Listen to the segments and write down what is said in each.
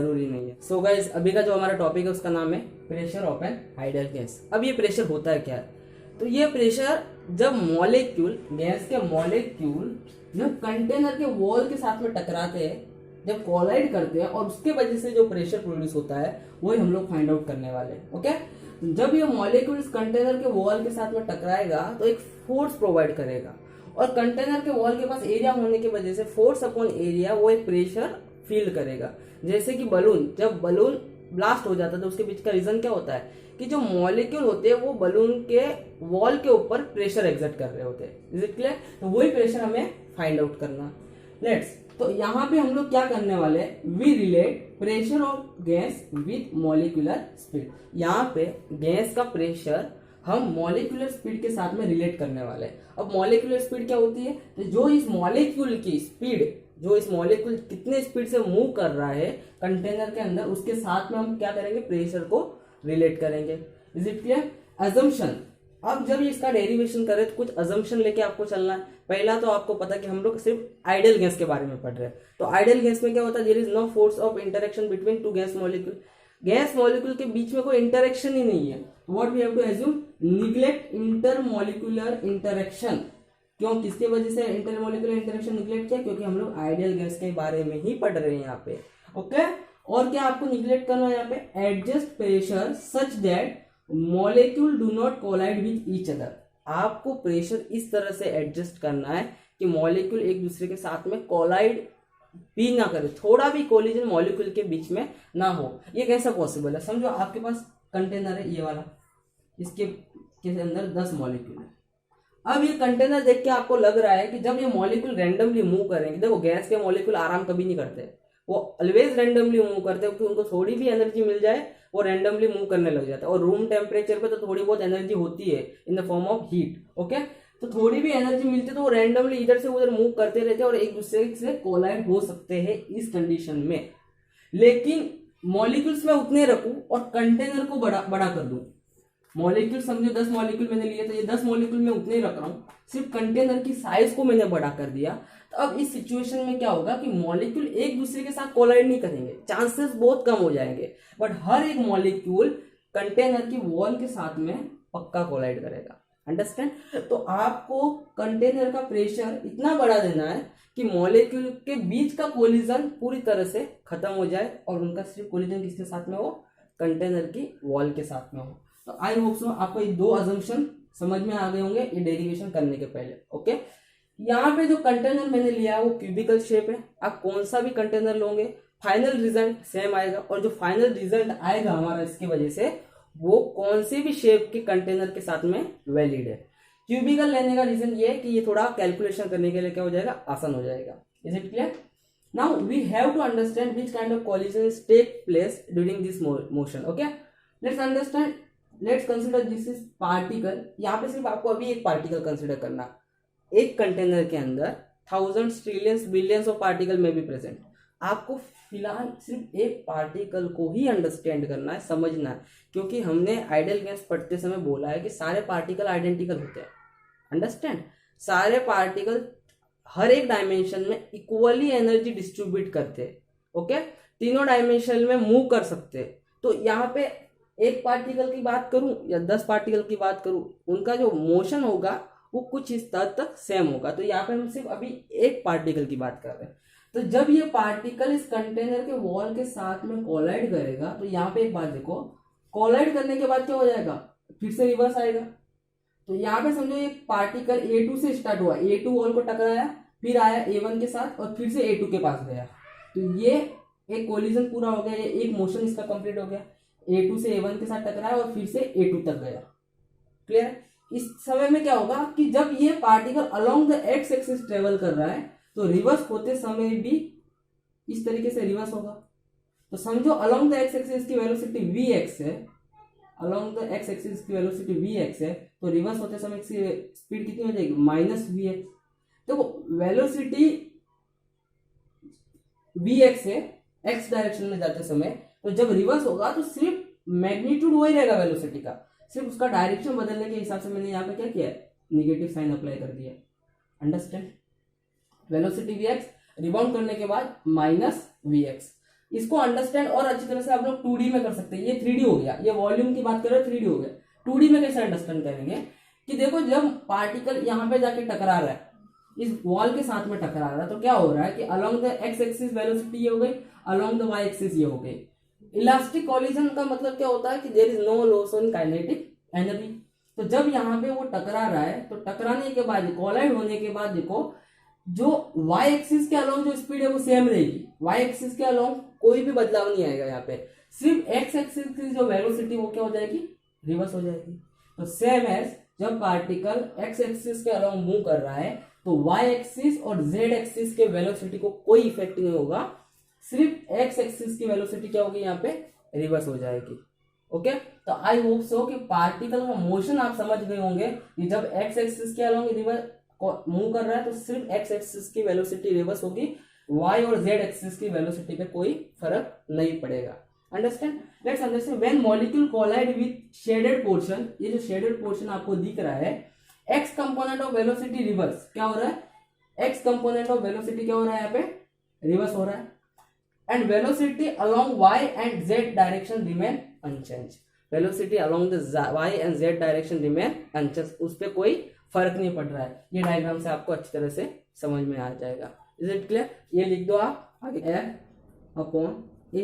जरूरी नहीं है। सो गाइस, अभी का जो हमारा टॉपिक है उसका नाम है pressure of an ideal gas. अब ये प्रेशर होता है क्या है? तो ये प्रेशर जब मॉलिक्यूल, गैस के मॉलिक्यूल जब कंटेनर के वॉल के साथ में टकराते हैं, जब कोलाइड करते हैं, और उसके वजह से जो प्रेशर प्रोड्यूस होता है वही हम लोग फाइंड आउट करने वाले हैं। ओके, जब ये मॉलिक्यूल इस कंटेनर के वॉल के साथ में टकराएगा तो एक फोर्स प्रोवाइड करेगा, और कंटेनर के वॉल के पास एरिया होने की वजह से फोर्स अपॉन एरिया वो एक प्रेशर फील करेगा। जैसे कि बलून, जब बलून ब्लास्ट हो जाता है तो उसके बीच का रीजन क्या होता है कि जो मॉलिक्यूल होते हैं वो बलून के वॉल के ऊपर प्रेशर एग्जर्ट कर रहे होते हैं। Is it clear? तो वही प्रेशर हमें फाइंड आउट करना। लेट्स, तो यहाँ पे हम लोग क्या करने वाले हैं, we relate pressure of gas with molecular speed. यहाँ पे गैस का प्रेशर हम मॉलिक्यूलर स्पीड के साथ में रिलेट करने वाले हैं। अब मॉलिक्यूलर स्पीड क्या होती है? तो जो इस मॉलिक्यूल की स्पीड, जो इस मॉलिक्यूल कितने स्पीड से मूव कर रहा है कंटेनर के अंदर, उसके साथ में हम क्या करेंगे, प्रेशर को रिलेट करेंगे। Is it clear? अजम्पशन, अब जब इसका डेरिवेशन करें तो कुछ अजम्पशन लेके आपको चलना है। पहला तो आपको पता कि हम लोग सिर्फ आइडियल गैस के बारे में पढ़ रहे हैं। तो आइडियल गैस में क्या होता है, there is no force of interaction between two gas molecule. Gas molecule के बीच में कोई इंटरेक्शन ही नहीं है। What we have to assume, neglect intermolecular interaction. क्यों, किसके वजह से इंटरमॉलिक्यूलर इंटरेक्शन निग्लेक्ट किया? क्योंकि हम लोग आइडियल गैस के बारे में ही पढ़ रहे हैं यहाँ पे। ओके, और क्या आपको निग्लेक्ट करना है यहाँ पे, adjust pressure such that molecule do not collide with each other. आपको प्रेशर इस तरह से एडजस्ट करना है कि मॉलिक्यूल एक दूसरे के साथ में कोलाइड भी ना करे, थोड़ा भी कोलिजन मॉलिक्यूल के बीच में ना हो। ये कैसा पॉसिबल है? समझो आपके पास कंटेनर है ये वाला, इसके अंदर 10 मॉलिक्यूल है। अब ये कंटेनर देख के आपको लग रहा है कि जब ये मॉलिक्यूल रैंडमली मूव करेंगे, देखो गैस के मॉलिक्यूल आराम कभी नहीं करते, वो ऑलवेज रैंडमली मूव करते हैं, क्योंकि उनको थोड़ी भी एनर्जी मिल जाए वो रैंडमली मूव करने लग जाता है। और रूम टेम्परेचर पे तो थोड़ी बहुत एनर्जी होती है in the form of heat. Okay, तो थोड़ी भी एनर्जी मिलती है तो वो रैंडमली इधर से उधर मूव करते रहते हैं और एक दूसरे से कोलाइड हो सकते हैं इस कंडीशन में। लेकिन मॉलिक्यूल्स में उतने रखूं और कंटेनर को बड़ा कर दूं, मॉलिक्यूल समझो 10 मॉलिक्यूल मैंने लिए, तो ये 10 मॉलिक्यूल में उतने ही रख रहा हूँ, सिर्फ कंटेनर की साइज को मैंने बड़ा कर दिया। तो अब इस सिचुएशन में क्या होगा कि मॉलिक्यूल एक दूसरे के साथ कोलाइड नहीं करेंगे, चांसेस बहुत कम हो जाएंगे, बट हर एक मॉलिक्यूल कंटेनर की वॉल के साथ में पक्का कोलाइड करेगा। अंडरस्टैंड? तो आपको कंटेनर का प्रेशर इतना बढ़ा देना है कि मॉलिक्यूल के बीच का कोलिजन पूरी तरह से खत्म हो जाए और उनका सिर्फ कोलिजन किसके साथ में हो, कंटेनर की वॉल के साथ में हो। तो आई होप सो आपको ये 2 अजम्पशन समझ में आ गए होंगे ये डेरिवेशन करने के पहले। ओके, यहाँ पे जो कंटेनर मैंने लिया है वो क्यूबिकल शेप है। आप कौन सा भी कंटेनर लोगे फाइनल रिजल्ट सेम आएगा, और जो फाइनल रिजल्ट आएगा हमारा इसकी वजह से वो कौन से भी शेप के कंटेनर के साथ में वैलिड है। क्यूबिकल लेने का रीजन ये है कि ये थोड़ा कैलकुलेशन करने के लिए क्या हो जाएगा, आसान हो जाएगा। Is it clear? Now we have to understand which kind of collisions take place during this motion. Okay, let's understand, let's consider this is particle. यहाँ पे सिर्फ आपको अभी एक पार्टिकल कंसिडर करना। एक कंटेनर के अंदर thousands, trillions, billions of particle में भी प्रेजेंट। आपको फिलहाल सिर्फ एक पार्टिकल को ही अंडरस्टैंड करना है, समझना है, क्योंकि हमने आइडियल गैस पढ़ते समय बोला है कि सारे पार्टिकल आइडेंटिकल होते हैं। अंडरस्टैंड? सारे पार्टिकल हर एक डायमेंशन में इक्वली एनर्जी डिस्ट्रीब्यूट करते हैं। ओके, तीनों डायमेंशन में मूव कर सकते हैं। तो यहाँ पे एक पार्टिकल की बात करूं या 10 पार्टिकल की बात करूं, उनका जो मोशन होगा वो कुछ इस हद तक सेम होगा। तो यहाँ पे हम सिर्फ अभी एक पार्टिकल की बात कर रहे हैं। तो जब ये पार्टिकल इस कंटेनर के वॉल के साथ में कोलाइड करेगा, तो यहाँ पे एक बात देखो, कोलाइड करने के बाद क्या हो जाएगा, फिर से रिवर्स आएगा। तो यहाँ पे समझो एक पार्टिकल A2 से स्टार्ट हुआ, A2 वॉल को टकराया, फिर आया A1 के साथ और फिर से A2 के पास गया। तो ये एक कोलिजन पूरा हो गया, ये एक मोशन इसका कंप्लीट हो गया। A2 से A1 के साथ टकराया और फिर से A2 तक गया। क्लियर? इस समय में क्या होगा कि जब ये particle along the x axis travel कर रहा है तो रिवर्स होते समय भी इस तरीके से रिवर्स होगा। तो समझो अलोंग द एक्स एक्सिस की वेलोसिटी vx है, अलोंग द एक्स एक्सिस की वेलोसिटी vx है, तो रिवर्स होते समय इसकी स्पीड कितनी हो जाएगी, -vx। देखो वेलोसिटी vx है x डायरेक्शन में जाते समय, तो जब रिवर्स होगा तो सिर्फ मैग्नीट्यूड वही रहेगा वेलोसिटी का, सिर्फ उसका डायरेक्शन बदलने के हिसाब से मैंने यहाँ पे क्या किया है, निगेटिव साइन अप्लाई कर दिया। अंडरस्टैंड? वेलोसिटी vx रिबाउंड करने के बाद -vx। इसको अंडरस्टैंड और अच्छी तरह से आप लोग 2D में कर सकते हैं। ये 3D हो गया, ये वॉल्यूम की बात कर रहे हो 3D हो गया। 2D में कैसे अंडरस्टैंड करेंगे कि देखो जब पार्टिकल यहाँ पे जाके टकरा रहा है, इस वॉल के साथ में टकरा रहा है, तो क्या हो रहा है कि along the x axis velocity ये हो गई, अलोंग द वाई एक्सिस ये हो गई। इलास्टिक कॉलिजन का मतलब क्या होता है कि there is no loss on kinetic energy. तो जब यहाँ पे वो टकरा रहा है तो टकराने के बाद, कोलाइड होने के बाद देखो जो वाई एक्सिस के अलोंग जो स्पीड है वो सेम रहेगी, वाई एक्सिस के अलोंग कोई भी बदलाव नहीं आएगा। यहाँ पे सिर्फ एक्स एक्सिस की जो वेलोसिटी वो क्या हो जाएगी, रिवर्स हो जाएगी। तो सेम एज जब पार्टिकल एक्स एक्सिस के अलोंग मूव कर रहा है तो वाई एक्सिस और जेड एक्सिस के वेलोसिटी को कोई इफेक्ट नहीं होगा, सिर्फ एक्स एक्सिस की वेलोसिटी क्या होगी यहाँ पे, रिवर्स हो जाएगी। ओके, तो आई होप सो कि पार्टिकल का मोशन आप समझ गए होंगे कि जब एक्स एक्सिस के अलोंग रिवर्स मूव कर रहा है तो सिर्फ एक्स एक्सिस की वेलोसिटी रिवर्स होगी, वाई और जेड एक्सिस की वेलोसिटी पे कोई फर्क नहीं पड़ेगा। Understand? Let's understand when molecule collide with shaded portion, ये जो शेडेड पोर्शन आपको दिख रहा है, x component of velocity reverse क्या हो रहा है, एक्स कंपोनेंट ऑफ वेलोसिटी क्या हो रहा है, यहाँ पे रिवर्स हो रहा है, and velocity along y and z direction remain unchanged. Velocity along the y and z direction remain unchanged, उस पर कोई फर्क नहीं पड़ रहा है। ये डायग्राम से आपको अच्छी तरह से समझ में आ जाएगा। Is it clear? ये लिख दो आप आगे, F upon A,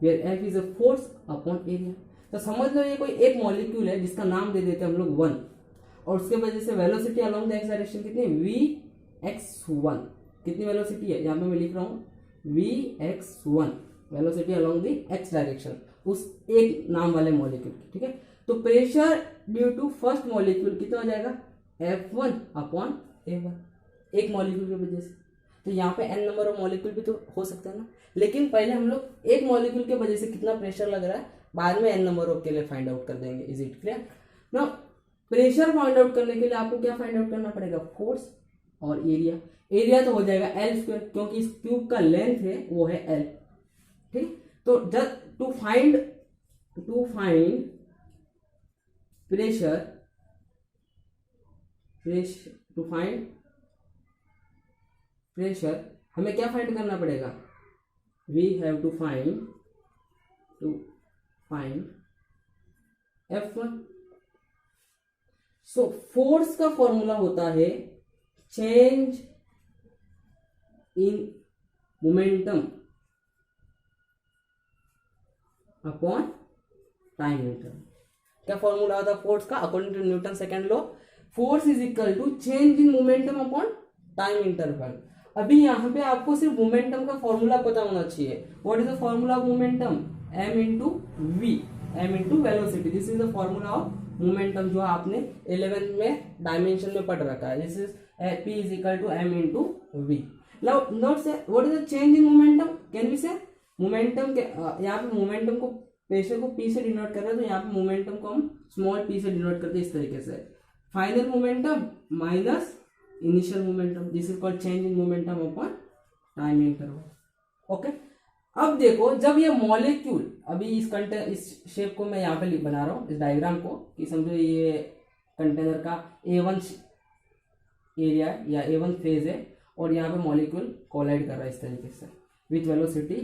where F is a force upon area. तो समझ लो ये कोई एक मॉलिक्यूल है जिसका नाम दे देते हैं हम लोग 1, और उसके वजह से velocity along the x direction कितनी, Vx1, कितनी वेलोसिटी है, यहाँ पे मैं लिख रहा हूँ Vx1, velocity along the x direction, उस एक नाम वाले मॉलिक्यूल की। ठीक है, तो pressure due to first molecule कितना हो जाएगा, F1 अपॉन A1, एक मॉलिक्यूल की वजह से। तो यहाँ पे n नंबर ऑफ मॉलिक्यूल भी तो हो सकता है ना, लेकिन पहले हम लोग एक मॉलिक्यूल के वजह से कितना प्रेशर लग रहा है, बाद में n नंबर ऑफ के लिए फाइंड आउट कर देंगे। Is it clear? Now pressure find out करने के लिए आपको क्या फाइंड आउट करना पड़ेगा, फोर्स और एरिया। एरिया तो हो जाएगा L स्क्वायर, क्योंकि इस क्यूब का लेंथ है वो है L। ठीक, तो just to find pressure, to find pressure हमें क्या फाइंड करना पड़ेगा, we have to find F1। So force का फॉर्मूला होता है change in momentum upon time interval. क्या फॉर्मूला होता है फोर्स का, according to Newton second law, force is equal to change in momentum upon time interval. अभी यहाँ पे आपको सिर्फ मोमेंटम का फॉर्मूला पता होना चाहिए। What is the formula of momentum, m into v, m into velocity, this is the formula of momentum जो आपने 11th में डायमेंशन में पढ़ रखा है। This is p is equal to m into v. Now note say what is the change in momentum, can we say momentum के यहाँ पे मोमेंटम को, प्रेशर को p से डिनोट कर रहे हैं, तो यहाँ पे मोमेंटम को हम स्मॉल p से डिनोट करते हैं इस तरीके से, final momentum minus initial momentum, this is called change in momentum upon time interval. Okay, अब देखो जब ये मॉलिक्यूल, अभी इस शेप को मैं यहाँ पे बना रहा हूँ, इस डायग्राम को, कि समझो ये कंटेनर का A1 एरिया या A1 फेज है, और यहाँ पे मॉलिक्यूल कोलाइड कर रहा है इस तरीके से विथ वेलोसिटी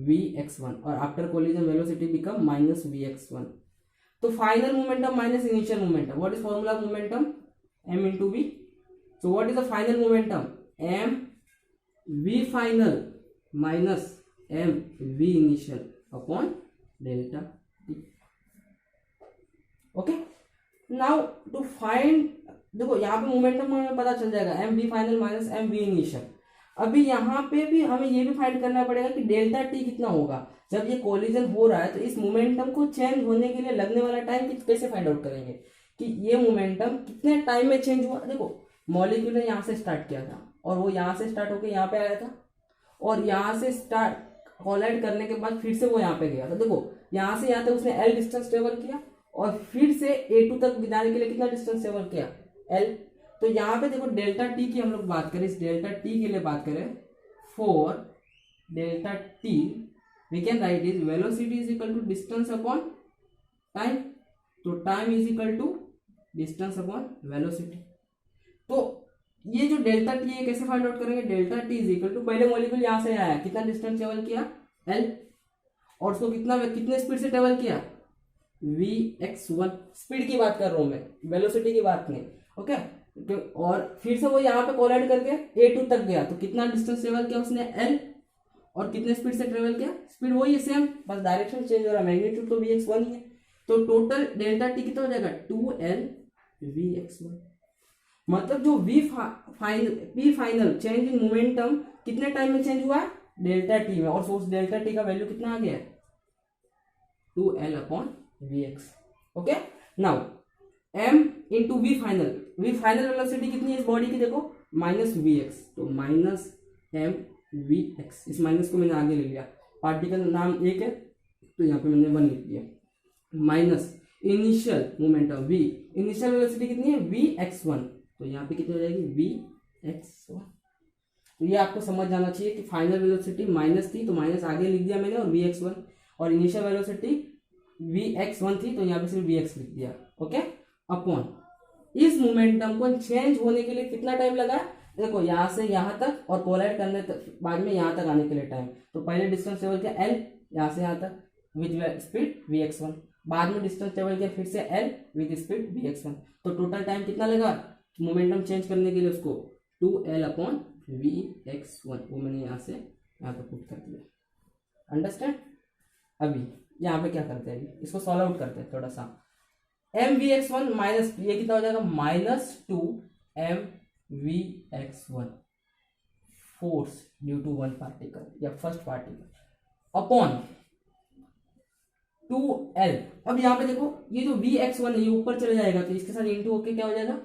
Vx1, और after collision velocity become minus Vx1। तो final momentum minus initial momentum, what is formula of momentum, m into v. So what is the final momentum, m v final minus m v initial upon delta t। Okay, now to find, देखो यहाँ पे momentum हमें पता चल जाएगा m v final minus m v initial। अभी यहाँ पे भी हमें ये भी फाइंड करना पड़ेगा कि डेल्टा टी कितना होगा जब ये कोलिजन हो रहा है, तो इस मोमेंटम को चेंज होने के लिए लगने वाला टाइम कैसे फाइंड आउट करेंगे कि ये मोमेंटम कितने टाइम में चेंज हुआ। देखो मॉलिक्यूल ने यहाँ से स्टार्ट किया था, और वो यहाँ से स्टार्ट होकर यहाँ पे आया था, और यहाँ से स्टार्ट कोलाइड करने के बाद फिर से वो यहाँ पे गया था। देखो यहाँ से यहाँ तक उसने L डिस्टेंस ट्रेवल किया, और फिर से A2 तक जाने के लिए कितना डिस्टेंस ट्रेवल किया, L। तो यहाँ पे देखो डेल्टा टी की हम लोग बात करें, इस डेल्टा टी के लिए बात करें, for delta t we can write is velocity is equal to distance upon time. तो time is equal to distance upon velocity. तो ये जो डेल्टा टी है कैसे फाइंड आउट करेंगे, delta t is equal to, पहले मॉलिक्यूल यहाँ से आया, कितना डिस्टेंस ट्रेवल किया, L, और उसको कितने स्पीड से ट्रेवल किया, vx1, स्पीड की बात कर रहा हूं मैं, वेलोसिटी की बात नहीं, ओके। और फिर से वो यहाँ पे कोलाइड करके a2 तक गया, तो कितना डिस्टेंस ट्रेवल किया उसने, l, और कितने स्पीड से ट्रेवल किया, स्पीड वही है सेम, बस डायरेक्शन चेंज हो रहा है, मैग्नीट्यूड तो vx1 ही है। तो टोटल डेल्टा टी कितना हो जाएगा, 2l vx1। मतलब जो p final change in momentum कितने टाइम में चेंज हुआ है, डेल्टा टी में, और उस डेल्टा टी का वैल्यू कितना आ गया है, 2l upon vx, okay. Now m into v final, v final velocity कितनी है इस बॉडी की, देखो माइनस vx, तो माइनस m vx, इस माइनस को मैंने आगे ले लिया, पार्टिकल नाम एक है तो यहाँ पे मैंने 1 लिख दिया, minus initial momentum v, initial velocity कितनी है vx1, तो यहाँ पे कितनी हो जाएगी vx1। तो ये आपको समझ जाना चाहिए कि फाइनल वेलोसिटी माइनस थी तो माइनस आगे लिख दिया मैंने, और vx1, और इनिशियल वेलोसिटी vx1 थी तो यहाँ पे सिर्फ vx लिख दिया, ओके। अपॉन इस मोमेंटम को चेंज होने के लिए कितना टाइम लगा, देखो यहाँ से यहाँ तक और कोलाइड करने तक, बाद में यहाँ तक आने के लिए टाइम, तो पहले डिस्टेंस ट्रेवल किया l यहाँ से यहाँ तक विद स्पीड vx1, बाद में डिस्टेंस ट्रेवल किया फिर से l विद स्पीड vx1, तो टोटल टाइम कितना लगा मोमेंटम चेंज करने के लिए उसको, 2l अपॉन vx1, वो मैंने यहाँ से यहाँ तक पुट कर दिया, अंडरस्टैंड। अभी यहाँ पे क्या करते हैं, अभी इसको सॉल्व आउट करते हैं थोड़ा सा, m vx1 माइनस ये कितना हो जाएगा, -2m vx1 force due to one particle या फर्स्ट पार्टिकल अपॉन 2l। अब यहाँ पे देखो ये जो vx1 है ये ऊपर चले जाएगा तो इसके साथ इंटू होके क्या हो जाएगा,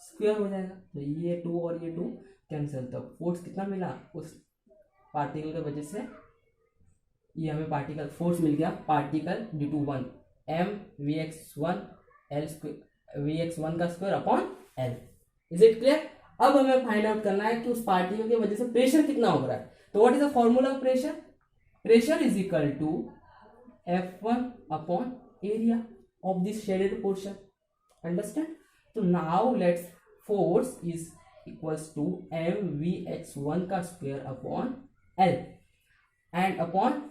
स्क्वायर हो जाएगा, तो ये 2 और ये 2 कैंसिल, तो फोर्स कितना मिला उस पार्टिकल की वजह से, ये हमें पार्टिकल फोर्स मिल गया, particle due to 1 m vx1 l square vx1 का square upon l। Is it clear. अब हमें फाइंड आउट करना है कि उस पार्टिकल की वजह से प्रेशर कितना हो रहा है, तो what is the formula of pressure, pressure is equal to F1 upon area of this shaded portion, understand. तो now let's force is equals to mvx1 का square upon l and upon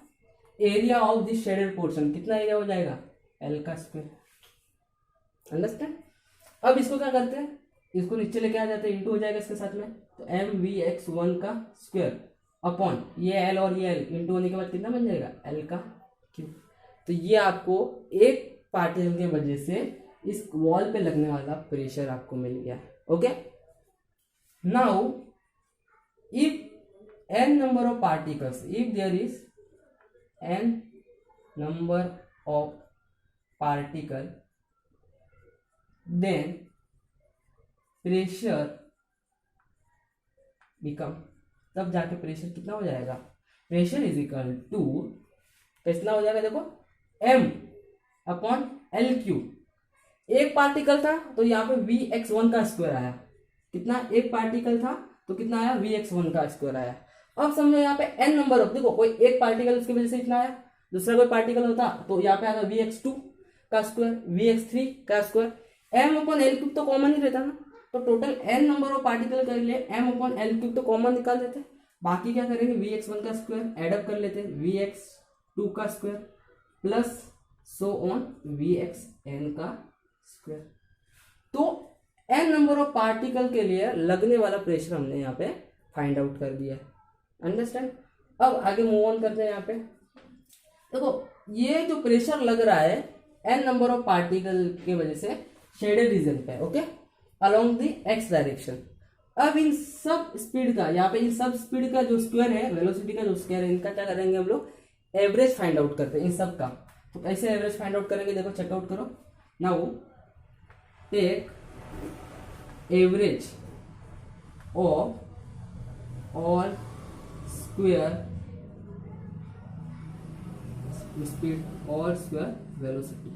area of this shaded portion, कितना area हो जाएगा, l का square, understand. अब इसको क्या करते हैं, इसको नीचे लेके आ जाते हैं, इंटू हो जाएगा इसके साथ में, तो mvx1 का स्क्वायर अपॉन ये l और ये l इंटू होने के बाद कितना बन जाएगा, l का क्यूब। तो ये आपको एक पार्टिकल की वजह से इस वॉल पे लगने वाला प्रेशर आपको मिल गया, okay. Now if n number of particles, if there is n number of particle, then pressure become, तब जाके प्रेशर कितना हो जाएगा, प्रेशर इज इक्वल टू कितना हो जाएगा, देखो m अपॉन l क्यूब, एक पार्टिकल था तो यहाँ पे vx1 का स्क्वायर आया, कितना एक पार्टिकल था तो कितना आया, vx1 का स्क्वायर आया। अब समझो यहाँ पे n नंबर ऑफ, देखो कोई एक पार्टिकल उसकी वजह से इतना आया, दूसरा कोई पार्टिकल होता तो यहाँ पे आता vx2 का स्क्वायर, vx3 का square, m upon l cube तो कॉमन ही रहता ना, तो total n number of particle कर लिए m अपॉन l क्यूब तो कॉमन निकाल देते, बाकी क्या करेंगे vx1 का स्क्वायर एड अप कर लेते, vx2 का square plus so on vxn का स्क्वायर। तो n नंबर ऑफ पार्टिकल के लिए लगने वाला प्रेशर हमने यहाँ पे फाइंड आउट कर दिया, अंडरस्टैंड। अब आगे मूव ऑन करते हैं, यहाँ पे देखो ये जो प्रेशर लग रहा है n नंबर ऑफ पार्टिकल की वजह से शेडेड रीजन पे, okay, along the x direction. अब इन सब स्पीड का, यहाँ पे इन सब स्पीड का जो स्क्वायर है, वेलोसिटी का जो स्क्वायर है, इनका क्या करेंगे हम लोग, एवरेज फाइंड आउट करते हैं इन सब का। तो कैसे एवरेज फाइंड आउट करेंगे, देखो चेकआउट करो, now take average of all square speed और स्क्वायर वेलोसिटी।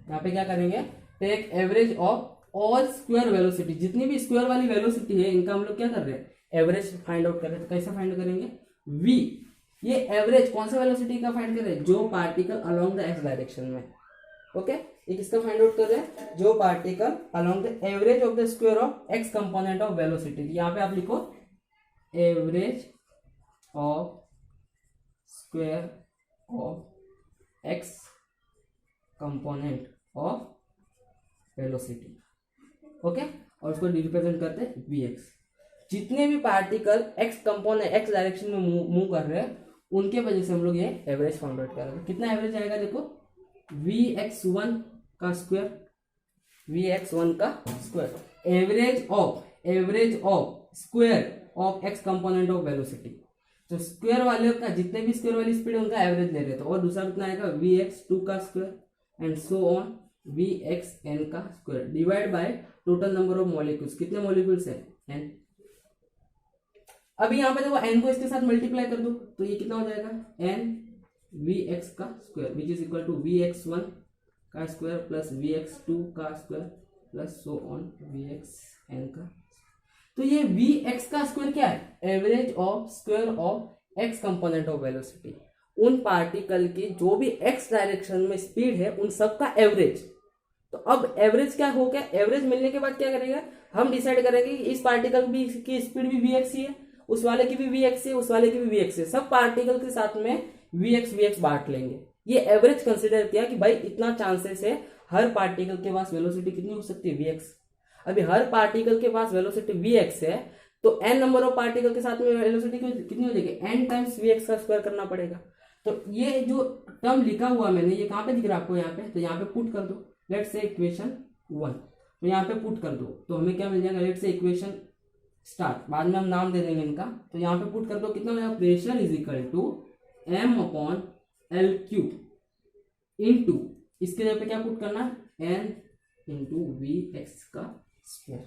यहाँ पे क्या करेंगे, take average of all square velocity, जितनी भी स्क्वायर वाली वेलोसिटी है इनका हम लोग क्या कर रहे हैं, एवरेज फाइंड आउट कर रहे हैं। तो कैसे फाइंड करेंगे, v, ये एवरेज कौन सा वेलोसिटी का फाइंड कर रहे हैं, जो particle along the x direction में, ओके। ये किसका फाइंड आउट कर रहे हैं, जो particle along the average of the square of x component of velocity. यहाँ पे आप लिखो average of square of x component of velocity, okay, और उसको रिप्रेजेंट करते हैं वी एक्स। जितने भी particle x component x direction में मूव कर रहे हैं उनके वजह से हम लोग ये एवरेज फाउंड आउट कर रहे हैं। कितना एवरेज आएगा देखो, वी एक्स वन का स्क्वायर, वी एक्स वन का square, average of square of x component of velocity. तो स्क्वायर वाले का जितने भी स्क्वायर वाली स्पीड है उनका एवरेज ले रहे थे। और दूसरा कितना आएगा, वी एक्स टू का square and so on v x n का square divide by total number of molecules. कितने मॉलिक्यूल्स है, एन। अभी यहाँ पे देखो एन को इसके साथ मल्टीप्लाई कर दो तो ये कितना हो जाएगा, एन वी एक्स का square which is equal to v x one का square plus v x two का square plus so on v x n का। तो ये वी एक्स का स्क्वायर क्या है, average of square of x component of velocity. उन particle की जो भी एक्स डायरेक्शन में स्पीड है उन सब का एवरेज। तो अब एवरेज क्या हो गया, एवरेज मिलने के बाद क्या करेगा, हम डिसाइड करेंगे कि इस पार्टिकल भी की स्पीड भी वी एक्स ही है, उस वाले की भी वी एक्स है, उस वाले की भी वी एक्स है, सब पार्टिकल के साथ में वी एक्स बांट लेंगे। ये एवरेज कंसिडर किया कि भाई इतना चांसेस है हर पार्टिकल के पास वेलोसिटी कितनी हो सकती है, वी एक्स। अभी हर पार्टिकल के पास वेलोसिटी वी एक्स है तो एन नंबर ऑफ पार्टिकल के साथ में वेलोसिटी कितनी हो जाएगी, एन टाइम्स वी एक्स का स्क्वायर करना पड़ेगा। तो ये जो टर्म लिखा हुआ मैंने, ये कहाँ पे दिख रहा है आपको, यहाँ पे, तो यहाँ पे पुट कर दो, लेट्स से इक्वेशन 1, तो यहाँ पे पुट कर दो तो हमें क्या मिल जाएगा, लेट्स से इक्वेशन स्टार्ट, बाद में हम नाम दे देंगे इनका। तो यहाँ पे पुट कर दो, कितना हो जाएगा, pressure is equal to m upon L cube into, इसके जगह पे क्या पुट करना है, एन इंटू वी एक्स का स्क्वायर।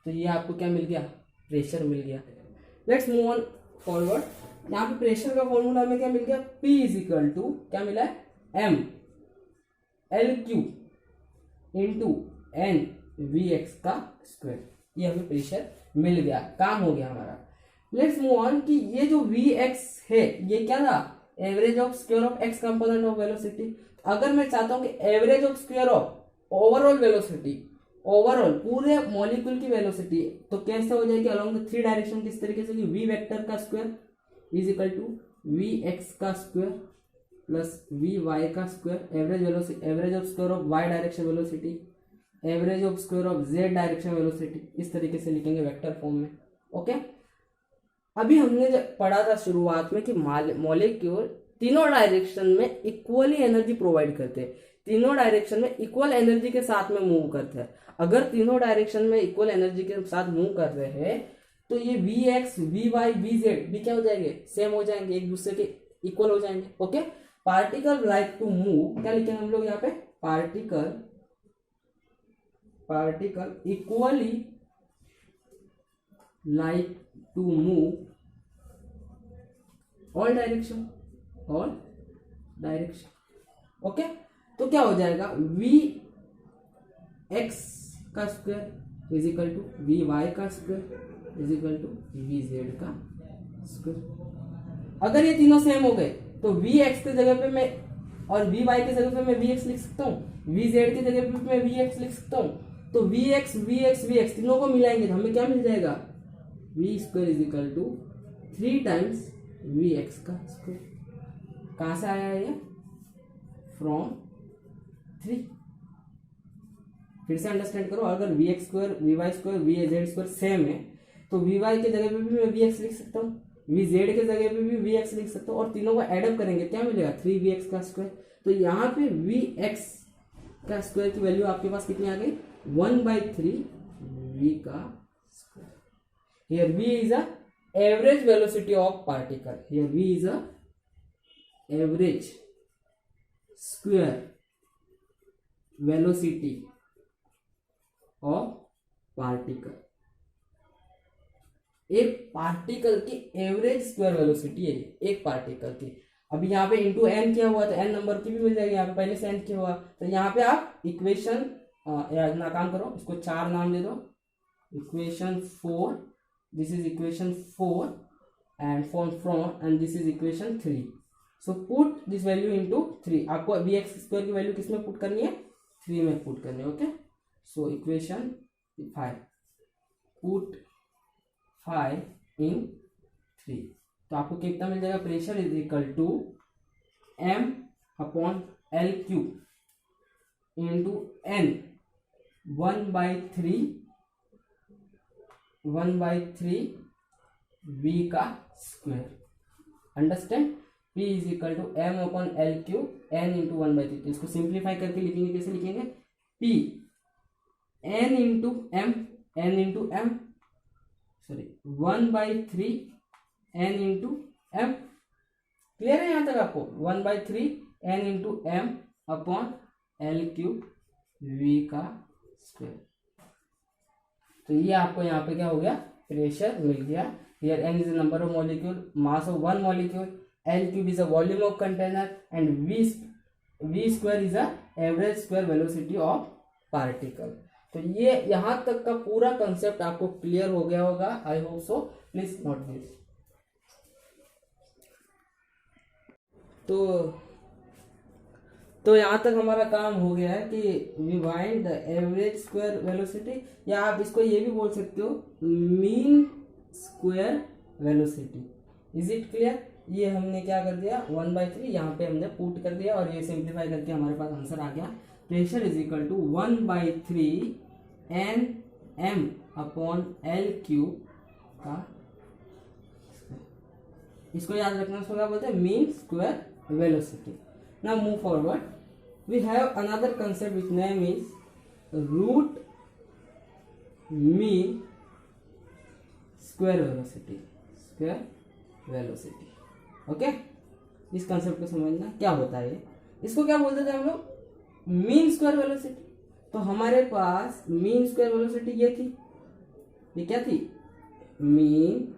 तो ये आपको क्या मिल गया, प्रेशर मिल गया। Let's move on forward. यहाँ पे प्रेशर का फॉर्मूला हमें क्या मिल गया, P इज इक्वल टू क्या मिला है, m l cube into n v x का स्क्वायर। ये हमें प्रेशर मिल गया, काम हो गया हमारा। लेट्स मूव ऑन कि ये जो वी एक्स है ये क्या था, average of square of x component of velocity. अगर मैं चाहता हूं कि average of square of overall velocity, overall पूरे मॉलिक्यूल की वेलोसिटी, तो कैसे हो जाएगी, अलोंग द थ्री डायरेक्शन किस तरीके से, वी वेक्टर का square is equal to v x का स्क्वायर प्लस वी वाई का square, average velocity, average of square of y direction velocity, average of square of z direction velocity, इस तरीके से लिखेंगे वेक्टर फॉर्म में, okay. अभी हमने पढ़ा था शुरुआत में कि मॉलिक्यूल तीनों डायरेक्शन में इक्वली एनर्जी प्रोवाइड करते हैं, तीनों डायरेक्शन में इक्वल एनर्जी के साथ में मूव करते हैं। अगर तीनों डायरेक्शन में इक्वल एनर्जी के साथ मूव कर रहे हैं तो ये v x v y v z भी क्या हो जाएंगे, सेम हो जाएंगे, एक दूसरे के इक्वल हो जाएंगे, okay. Particle like to move, क्या लिखेंगे हम लोग यहाँ पे, particle equally like to move all direction, okay. तो क्या हो जाएगा, वी एक्स का square is equal to v y का square is equal to v z का स्क्वायर। अगर ये तीनों सेम हो गए तो वी एक्स की जगह पे मैं, और वी वाई की जगह पे मैं वी एक्स लिख सकता हूँ, वी जेड की जगह पे मैं वी एक्स लिख सकता हूँ। तो वी एक्स तीनों को मिलाएंगे तो हमें क्या मिल जाएगा, v square is equal to 3 times v x का स्क्वायर। कहाँ से आया है ये, फ्रॉम 3। फिर से अंडरस्टैंड करो, अगर v x square v y square v z square same है तो वी वाई के जगह पे भी मैं वी एक्स लिख सकता हूँ, वी जेड के जगह पे भी वी एक्स लिख सकता हूँ, और तीनों को एडअप करेंगे क्या मिलेगा, 3 वी एक्स का स्क्वायर। तो यहाँ पे वी एक्स का स्क्वायर की वैल्यू आपके पास कितनी आ गई, 1/3 वी का square. Here v is a average velocity of particle, here v is a average square velocity of particle. एक पार्टिकल की एवरेज स्क्वायर वेलोसिटी है एक पार्टिकल की। अभी यहाँ पे इंटू एन किया हुआ तो एन नंबर की भी मिल जाएगी, यहाँ पे पहले से एन किया हुआ, तो यहाँ पे आप इक्वेशन ना काम करो, इसको 4 नाम दे दो, equation 4, this is equation 4 and from and this is equation 3। So put this value into 3। आपको वी एक्स स्क्वायर की वैल्यू किसमें पुट करनी है, 3 में पुट करनी है, okay. So equation 5, put 5 in 3, तो आपको कितना मिल जाएगा, pressure is equal to m upon L cube into n 1/3 v का square. Understand. p is equal to m upon L cube n into 1/3। तो इसको सिंप्लीफाई करके लिखेंगे, कैसे लिखेंगे? p n into m 1/3 n into m। Clear है यहाँ तक आपको? 1/3 n into m upon L cube v का स्क्वायर। तो ये आपको यहाँ पे क्या हो गया? प्रेशर मिल गया। Here n is the number of molecule, mass of one molecule, L cube is the volume of container and v square is the average square velocity of particle. तो ये यहाँ तक का पूरा कंसेप्ट आपको क्लियर हो गया होगा। I hope so. Please note this. तो यहाँ तक हमारा काम हो गया है कि we find the average square velocity, या आप इसको ये भी बोल सकते हो mean square velocity. Is it clear? ये हमने क्या कर दिया? 1/3 यहाँ पे हमने पुट कर दिया और ये सिंप्लीफाई करके हमारे पास आंसर आ गया। Pressure is equal to 1/3 Nm upon L cube का। इसको याद रखना, इसको क्या बोलते हैं? Mean square velocity. Now move forward, we have another concept which name is root mean square velocity. Okay, इस कंसेप्ट को समझना क्या होता है। इसको क्या बोलते थे हम लोग? Mean square velocity. तो हमारे पास मीन स्क्वायर वेलोसिटी ये थी, ये क्या थी? Mean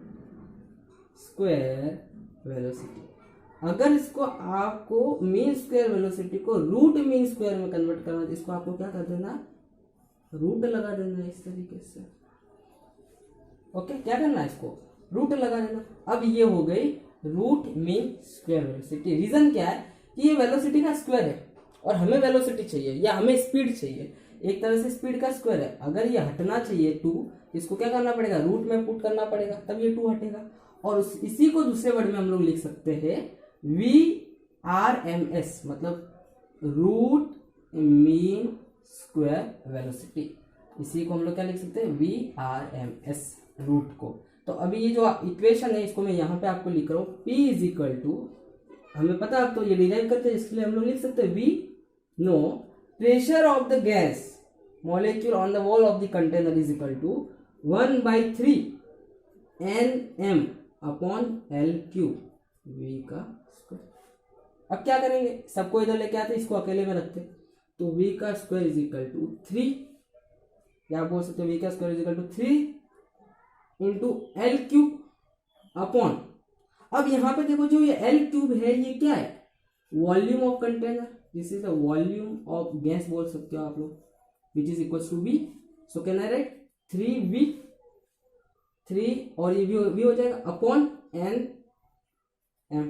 square velocity. अगर इसको आपको मीन स्क्वायर वेलोसिटी को रूट मीन स्क्वायर में कन्वर्ट करना है, इसको आपको क्या कर देना? रूट लगा देना इस तरीके से। ओके, क्या करना है? इसको रूट लगा देना। अब ये हो गई root mean square velocity. Reason क्या है? कि ये वेलोसिटी का स्क्वायर है और हमें वेलोसिटी चाहिए या हमें स्पीड चाहिए, एक तरह से स्पीड का स्क्वायर है। अगर ये हटना चाहिए 2, इसको क्या करना पड़ेगा? रूट में पुट करना पड़ेगा, तब ये 2 हटेगा। और इसी को दूसरे वर्ड में हम लोग लिख सकते हैं VRMS, मतलब रूट मीन स्क्वायर वेलोसिटी। इसी को हम लोग क्या लिख सकते हैं? VRMS, रूट को। तो अभी ये जो इक्वेशन है इसको मैं यहाँ पे आपको लिख रहा हूँ। P इज इक्वल टू, हमें पता है, आप तो ये डिराइव करते हैं, इसलिए हम लोग लिख सकते हैं V know pressure of the gas molecule on the wall of the container is equal to 1/3 Nm upon L cube V का स्क्वायर। अब क्या करेंगे? सबको इधर लेके आते, इसको अकेले में रखते, तो V का स्क्वायर इज इक्वल टू 3, या बोल सकते हो V का square is equal to 3 into L cube upon. अब यहाँ पे देखो, जो ये एल क्यूब है ये क्या है? Volume of container. This is the volume of gas बोल सकते हो आप लोग, which is equal to V। So can I write 3V, 3 और ये V हो जाएगा अपॉन Nm,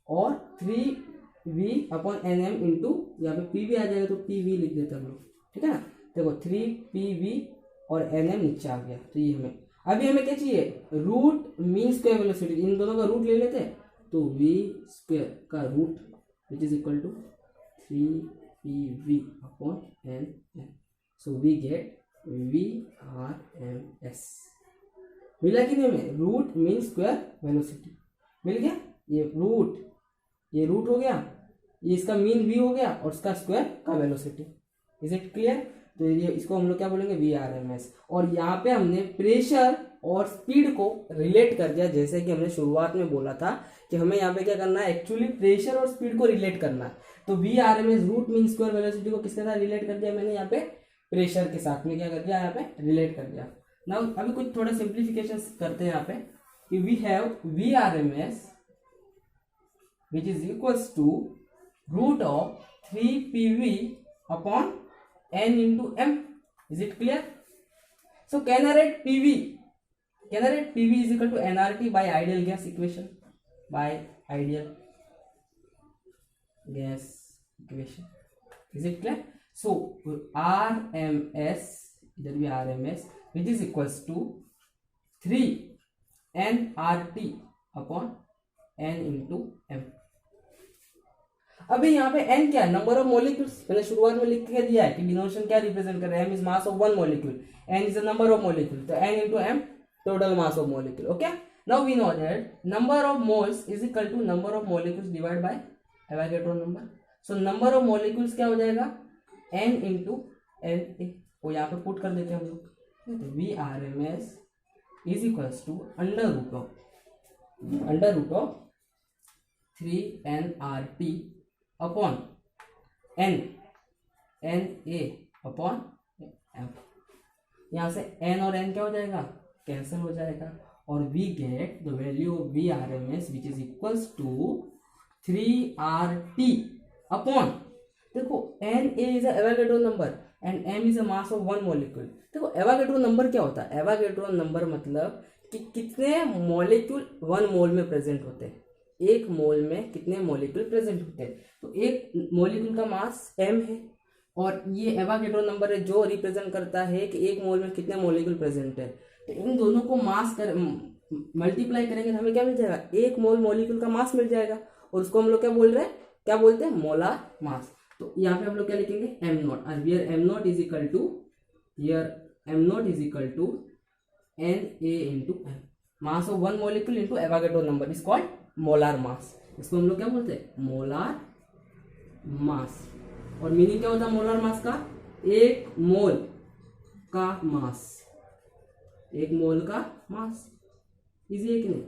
और 3V अपॉन Nm इंटू यहाँ पे PV आ जाएगा, तो PV लिख देते हम लोग। ठीक है ना? देखो 3PV और Nm नीचे आ गया। तो ये हमें अभी हमें क्या चाहिए? Root mean square velocity. इन दोनों का रूट ले लेते हैं, तो V स्क्वायर का root which is equal to 3PV अपॉन Nm। So we get VRMS। मिला कि नहीं हमें? रूट मीन स्क्वायर वेलोसिटी मिल गया। ये रूट हो गया, ये इसका मीन V हो गया और इसका स्क्वायर का वेलोसिटी। Is it clear? तो ये इसको हम लोग क्या बोलेंगे? VRMS। और यहाँ पे हमने प्रेशर और स्पीड को रिलेट कर दिया, जैसे कि हमने शुरुआत में बोला था कि हमें यहाँ पे क्या करना है? एक्चुअली प्रेशर और स्पीड को रिलेट करना है। तो VRMS root mean square velocity को किसके साथ रिलेट कर दिया मैंने? यहाँ पे प्रेशर के साथ में क्या कर दिया? यहाँ पे रिलेट कर दिया। नाउ अभी कुछ थोड़ा सिंप्लीफिकेशन करते हैं यहाँ पे कि we have VRMS which is equals to root of 3PV upon N into M. Is it clear? So can I write PV? Can I write PV is equal to nRT by ideal gas equation? By ideal gas equation. Is it clear? So RMS, इधर भी RMS, which is equals to 3 nRT upon N into M. अभी यहाँ पे n क्या है, number of molecules, मैंने शुरुआत में लिख के दिया है कि डिनोमिनेशन क्या रिप्रेजेंट कर रहा है, m is mass of one molecule, n is the number of molecule, तो n into m total mass of molecule. Okay, now we know that number of moles is equal to number of molecules divide by Avogadro number. So number of molecules क्या हो जाएगा, n into Na, वो यहाँ पे put कर देते हैं हम लोग. तो VRMS is equals to under root of 3nRT upon n Na upon m. यहाँ से n और n क्या हो जाएगा, कैंसिल हो जाएगा, और we get the value of VRMS which is equals to 3RT upon, देखो Na is Avogadro number and m is a mass of one molecule. देखो एवोगैड्रो नंबर क्या होता है, एवोगैड्रो नंबर मतलब कि कितने मॉलिक्यूल वन मोल में present होते हैं, एक मोल में कितने मॉलिक्यूल प्रेजेंट होते हैं. तो एक मॉलिक्यूल का मास m है और ये एवोगैड्रो नंबर है जो रिप्रेजेंट करता है कि एक मोल में कितने मॉलिक्यूल प्रेजेंट है. तो इन दोनों को मास कर मल्टीप्लाई करेंगे तो हमें क्या मिल जाएगा, एक मोल मॉलिक्यूल का मास मिल जाएगा, और उसको हम लोग क्या बोल रहे हैं, क्या बोलते हैं, मोलार मास. तो यहाँ पे हम लोग क्या लिखेंगे, m नॉट, और here m naught is equal to, here m naught is equal to Na into m, mass of one molecule into Avogadro number is called molar mass. इसको हम लोग क्या बोलते हैं, मोलार मास. और मीनिंग क्या होता है मोलार मास का, एक मोल का मास, एक मोल का मास. इजी है कि नहीं.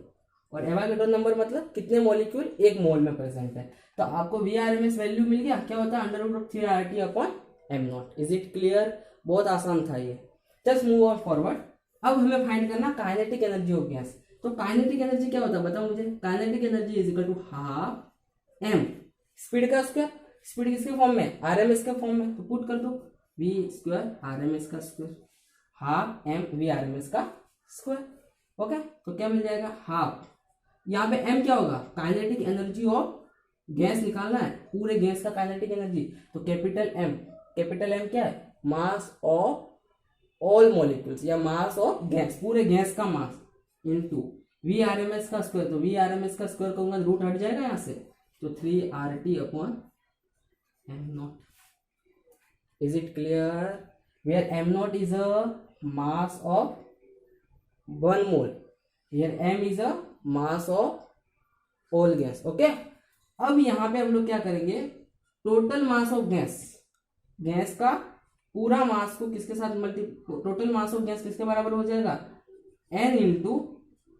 और एवोगैड्रो नंबर मतलब कितने मॉलिक्यूल एक मोल में प्रेजेंट है. तो आपको VRMS वैल्यू मिल गया, क्या होता है, under root of 3RT upon m naught. Is it clear, बहुत आसान था ये. Just move on forward. अब हमें फाइंड करना काइनेटिक एनर्जी ऑफ गैस. तो काइनेटिक एनर्जी क्या होता है बताओ मुझे. Kinetic energy is equal to half m speed का स्क्वायर. स्पीड किसके फॉर्म में, RMS के फॉर्म में, तो पुट कर दो v स्क्वायर RMS का स्क्वायर, हाफ m VRMS का स्क्वायर. ओके, तो क्या मिल जाएगा, हाफ, यहाँ पे m क्या होगा, काइनेटिक एनर्जी ऑफ गैस निकालना है, पूरे गैस का काइनेटिक एनर्जी. तो कैपिटल M क्या है, मास ऑफ ऑल मॉलिक्यूल्स या मास ऑफ गैस, पूरे गैस का मास, इनटू VRMS का स्क्वायर. तो VRMS का स्क्वायर करूंगा रूट हट जाएगा यहाँ से, तो 3RT upon m naught. Is it clear, where m naught is a mass of one mole, here m is a mass of all gas. Okay, अब यहाँ पे हम लोग क्या करेंगे, total mass of gas, gas का पूरा मास को किसके साथ टोटल मास ऑफ गैस किसके बराबर हो जाएगा, n इंटू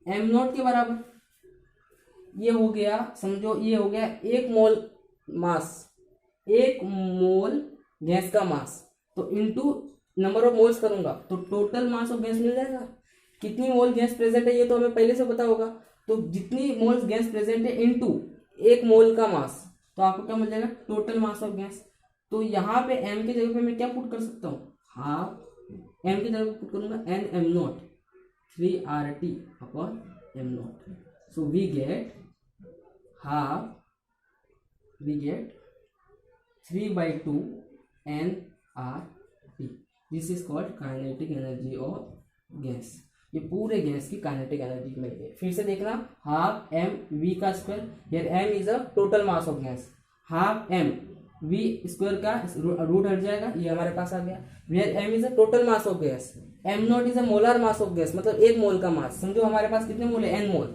m नॉट के बराबर. ये हो गया, समझो ये हो गया एक मोल मास, एक मोल गैस का मास, तो इंटू नंबर ऑफ मोल्स करूंगा तो टोटल मास ऑफ गैस मिल जाएगा. कितनी मोल गैस प्रेजेंट है ये तो हमें पहले से पता होगा, तो जितनी मोल्स गैस प्रेजेंट है इनटू एक मोल का मास, तो आपको क्या मिल जाएगा, टोटल मास ऑफ गैस. तो यहाँ पे m की जगह पे मैं क्या पुट कर सकता हूँ, हाफ, m की जगह पे पुट करूंगा n m naught 3RT upon m naught. So we get half, we get 3/2 nRT. This is called kinetic energy of gas. ये पूरे गैस की काइनेटिक एनर्जी मिल गई. फिर से देखना, हाफ m v का square, here m is a total mass of gas, half m v square का रूट हट जाएगा, ये हमारे पास आ गया. Here m is a total mass of gas, m naught is a molar mass of gas, मतलब एक मोल का मास. समझो हमारे पास कितने मोल है, n मोल,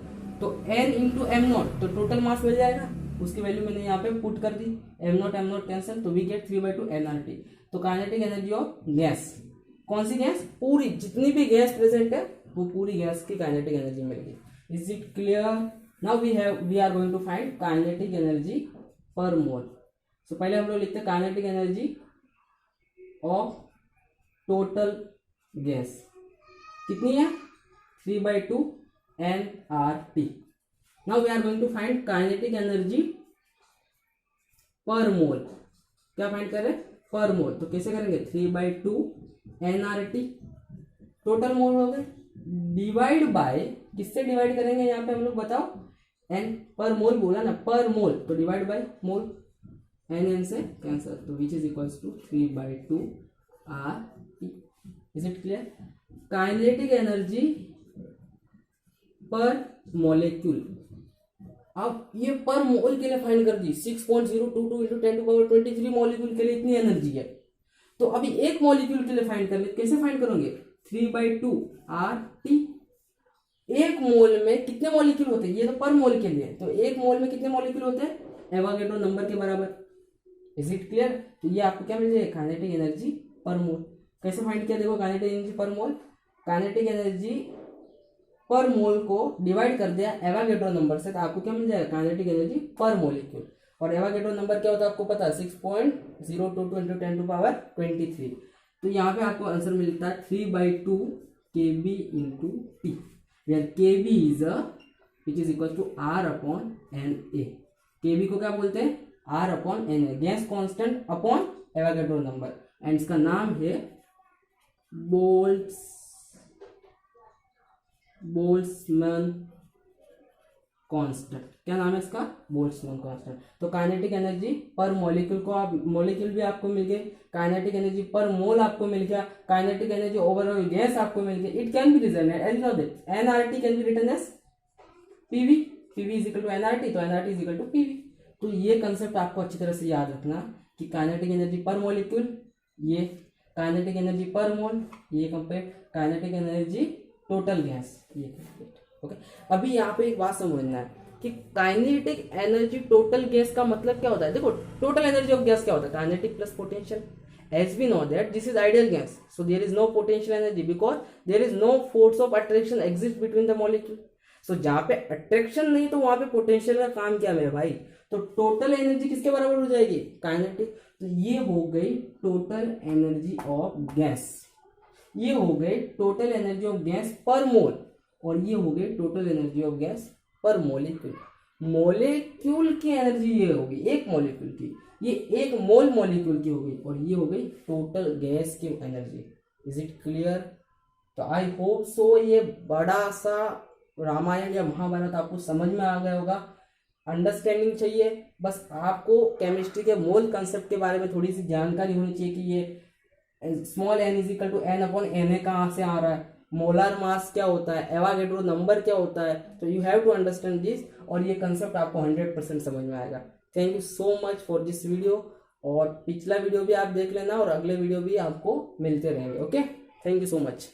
तो n इंटू m नॉट, तो टोटल मास मिल जाएगा, उसकी वैल्यू मैंने यहाँ पे पुट कर दी. m नॉट कैंसिल, तो वी गेट 3/2 nRT. तो काइनेटिक एनर्जी ऑफ गैस, कौन सी गैस, पूरी जितनी भी गैस प्रेजेंट है वो पूरी गैस की काइनेटिक एनर्जी मिल गई. Is it clear. Now we are going to find kinetic energy per mole. So पहले हम लोग लिखते हैं kinetic energy of total gas, कितनी है, 3/2 nRT. Now we are going to find kinetic energy per mole. क्या फाइंड कर रहे हैं, पर मोल. तो कैसे करेंगे, 3/2 nRT टोटल मोल हो गए, डिवाइड बाय, किससे डिवाइड करेंगे यहाँ पे हम लोग बताओ, n पर मोल बोला ना, पर मोल, तो डिवाइड बाय मोल, n से कैंसिल, तो which is equals to 3/2 RT. Is it clear. Kinetic energy per molecule, अब ये पर मोल के लिए फाइंड कर दी, 6.022 इंटू 10⁻23 मॉलिक्यूल के लिए इतनी एनर्जी है। तो अभी एक मॉलिक्यूल के लिए फाइंड कर ले, कैसे फाइंड करोगे, 3/2 RT। एक मोल में कितने मॉलिक्यूल होते हैं, ये तो पर मोल के लिए, तो एक मोल में कितने मॉलिक्यूल होते हैं, एवोगैड्रो नंबर के बराबर। Is it clear? तो ये आपको क्या मिल जाएगा, काइनेटिक एनर्जी पर मोल। कैसे फाइंड किया, देखो काइनेटिक एनर्जी पर मोल, काइनेटिक एनर्जी पर मोल को डिवाइड कर दिया एवोगैड्रो नंबर से, तो आपको क्या मिल जाएगा, काइनेटिक एनर्जी पर मॉलिक्यूल। और एवोगैड्रो नंबर क्या होता है आपको पता है, 6.022 इंटू 10⁻23। तो यहाँ पे आपको आंसर मिलता है 3/2 kb into T, where kb is which is equal to R/Na। kb को क्या बोलते हैं, R/Na, gas constant upon Avogadro number, and इसका नाम है बोल्ट्जमैन कांस्टेंट। क्या नाम है इसका, बोल्ट्जमैन कांस्टेंट। तो काइनेटिक एनर्जी पर मॉलिक्यूल को आप, मॉलिक्यूल भी आपको मिल गए, काइनेटिक एनर्जी पर मोल आपको मिल गया, काइनेटिक एनर्जी ओवरऑल गैस आपको मिल गई। It can be written as know that nRT can be written as PV, PV is equal to nRT, तो nRT is equal to PV। तो ये कंसेप्ट आपको अच्छी तरह से याद रखना कि काइनेटिक एनर्जी पर मॉलिक्यूल, ये काइनेटिक एनर्जी पर मोल, ये compare kinetic energy total gas, ये कंप्लीट। ओके, अभी यहाँ पे एक बात समझना है कि काइनेटिक एनर्जी टोटल गैस का मतलब क्या होता है। देखो टोटल एनर्जी ऑफ गैस क्या होता है, kinetic plus potential. As we know that this is ideal gas, so there is no potential energy because there is no force of attraction exists between the molecule. So जहाँ पे attraction नहीं तो वहां पे potential का काम क्या मेरे भाई, तो टोटल एनर्जी किसके बराबर हो जाएगी, काइनेटिक। तो ये हो गई टोटल एनर्जी ऑफ गैस, ये हो गई टोटल एनर्जी ऑफ गैस पर मोल, और ये हो गई टोटल एनर्जी ऑफ गैस पर मॉलिक्यूल। मॉलिक्यूल की एनर्जी ये होगी, एक मॉलिक्यूल की, ये एक मोल मॉलिक्यूल की हो गई, और ये हो गई टोटल गैस की एनर्जी। Is it clear? तो आई होप सो ये बड़ा सा रामायण या महाभारत आपको समझ में आ गया होगा। अंडरस्टैंडिंग चाहिए, बस आपको केमिस्ट्री के मोल कंसेप्ट के बारे में थोड़ी सी जानकारी होनी चाहिए कि ये small n is equal to n/Na कहाँ से आ रहा है, मोलार मास क्या होता है, एवोगैड्रो नंबर क्या होता है। तो you have to understand this, और ये कंसेप्ट आपको 100% समझ में आएगा। Thank you so much for this video, और पिछला वीडियो भी आप देख लेना, और अगले वीडियो भी आपको मिलते रहेंगे। Okay, thank you so much.